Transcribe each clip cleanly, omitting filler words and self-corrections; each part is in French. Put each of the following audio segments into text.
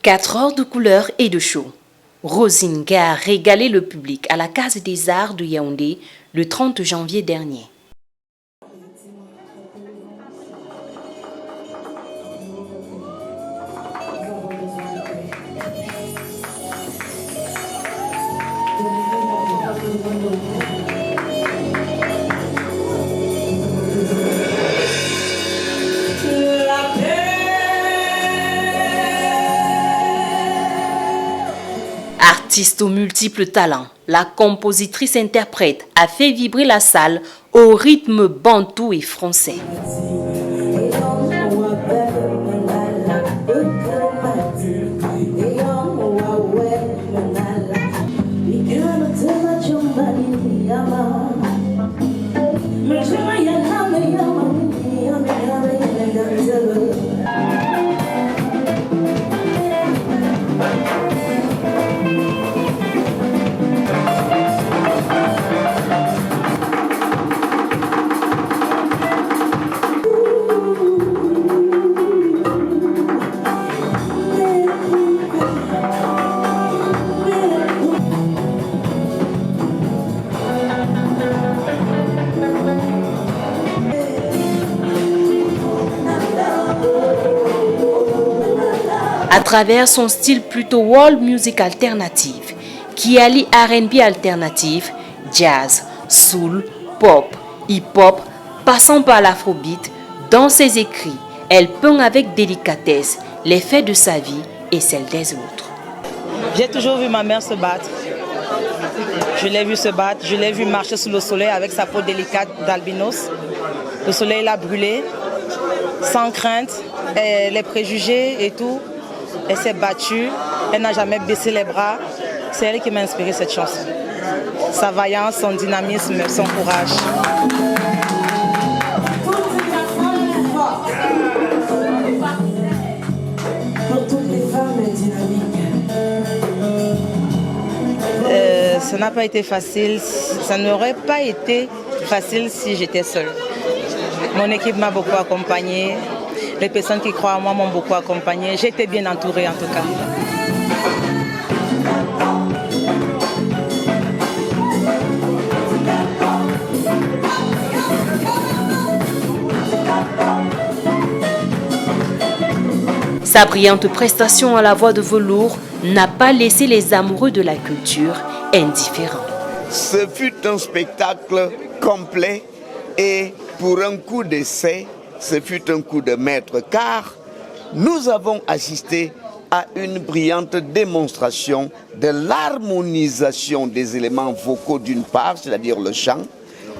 4 heures de couleurs et de show. Rosine a régalé le public à la Case des Arts de Yaoundé le 30 janvier dernier. Artiste aux multiples talents, la compositrice-interprète a fait vibrer la salle au rythme bantou et français. À travers son style plutôt world music alternative, qui allie R&B alternatif, jazz, soul, pop, hip-hop, passant par l'afrobeat, dans ses écrits, elle peint avec délicatesse les faits de sa vie et celles des autres. J'ai toujours vu ma mère se battre. Je l'ai vu se battre, je l'ai vu marcher sous le soleil avec sa peau délicate d'albinos. Le soleil l'a brûlée, sans crainte, les préjugés et tout. Elle s'est battue, elle n'a jamais baissé les bras. C'est elle qui m'a inspiré cette chanson. Sa vaillance, son dynamisme, son courage. Ça n'a pas été facile, ça n'aurait pas été facile si j'étais seule. Mon équipe m'a beaucoup accompagnée. Les personnes qui croient en moi m'ont beaucoup accompagnée. J'ai été bien entourée en tout cas. Sa brillante prestation à la voix de velours n'a pas laissé les amoureux de la culture indifférents. Ce fut un spectacle complet et pour un coup d'essai, ce fut un coup de maître car nous avons assisté à une brillante démonstration de l'harmonisation des éléments vocaux d'une part, c'est-à-dire le chant,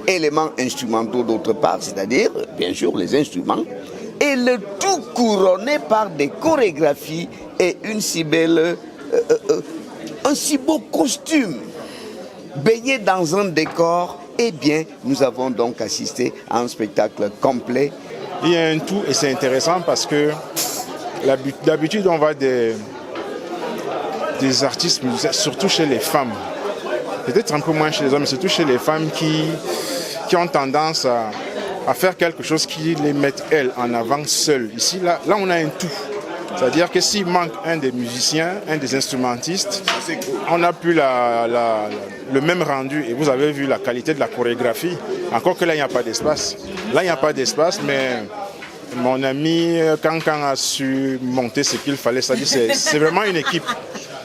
éléments instrumentaux d'autre part, c'est-à-dire bien sûr les instruments, et le tout couronné par des chorégraphies et un si beau costume baigné dans un décor. Eh bien, nous avons donc assisté à un spectacle complet. Il y a un tout et c'est intéressant parce que d'habitude on voit des artistes, surtout chez les femmes, peut-être un peu moins chez les hommes, mais surtout chez les femmes qui ont tendance à faire quelque chose qui les met elles en avant seules. Ici, là on a un tout. C'est-à-dire que s'il manque un des musiciens, un des instrumentistes, on n'a plus le même rendu. Et vous avez vu la qualité de la chorégraphie. Encore que là, il n'y a pas d'espace. Là, il n'y a pas d'espace, mais mon ami Kankan a su monter ce qu'il fallait. C'est-à-dire c'est vraiment une équipe.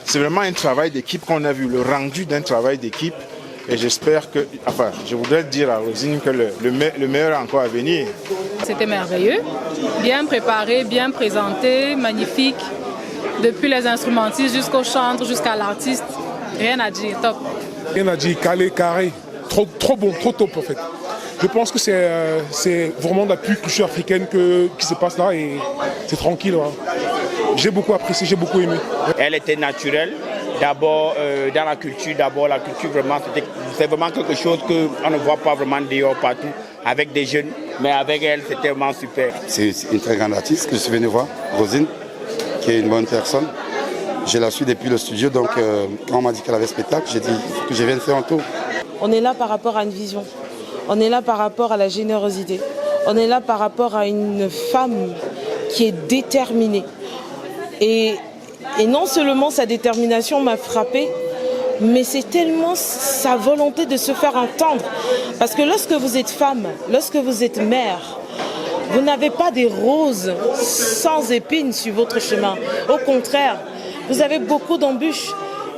C'est vraiment un travail d'équipe qu'on a vu, le rendu d'un travail d'équipe. Et j'espère que, enfin, je voudrais dire à Rosine que le meilleur est encore à venir. C'était merveilleux, bien préparé, bien présenté, magnifique. Depuis les instrumentistes jusqu'au chanteur, jusqu'à l'artiste, rien à dire, top. Rien à dire, calé, carré, trop bon, trop top en fait. Je pense que c'est vraiment la plus culture africaine qui se passe là et c'est tranquille. Hein. J'ai beaucoup apprécié, j'ai beaucoup aimé. Elle était naturelle. D'abord, dans la culture vraiment, c'est vraiment quelque chose qu'on ne voit pas vraiment dehors partout, avec des jeunes, mais avec elle, c'était vraiment super. C'est une très grande artiste que je suis venu voir, Rosine, qui est une bonne personne. Je la suis depuis le studio, donc quand on m'a dit qu'elle avait spectacle, j'ai dit que je vienne faire un tour. On est là par rapport à une vision, on est là par rapport à la générosité, on est là par rapport à une femme qui est déterminée. Et Et non seulement sa détermination m'a frappée, mais c'est tellement sa volonté de se faire entendre. Parce que lorsque vous êtes femme, lorsque vous êtes mère, vous n'avez pas des roses sans épines sur votre chemin. Au contraire, vous avez beaucoup d'embûches.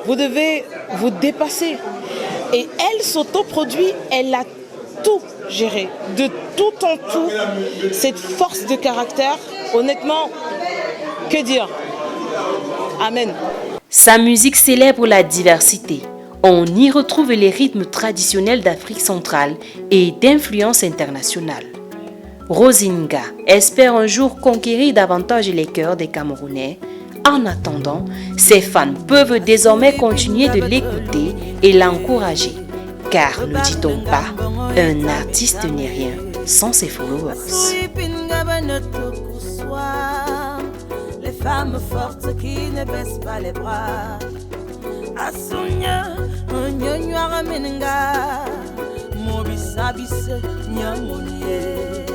Vous devez vous dépasser. Et elle s'autoproduit, elle a tout géré. De tout en tout, cette force de caractère, honnêtement, que dire? Amen. Sa musique célèbre la diversité. On y retrouve les rythmes traditionnels d'Afrique centrale et d'influence internationale. Rosinga espère un jour conquérir davantage les cœurs des Camerounais. En attendant, ses fans peuvent désormais continuer de l'écouter et l'encourager. Car, ne dit-on pas, un artiste n'est rien sans ses followers. Les femmes fortes qui ne baissent pas les bras. Asunya, nyonywa meninga, mobisabise nyamonye.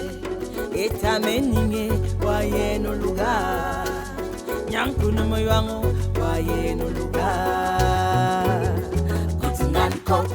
Etameninge waye no lugar, nyankuna moyango waye no lugar. Kutingan kop.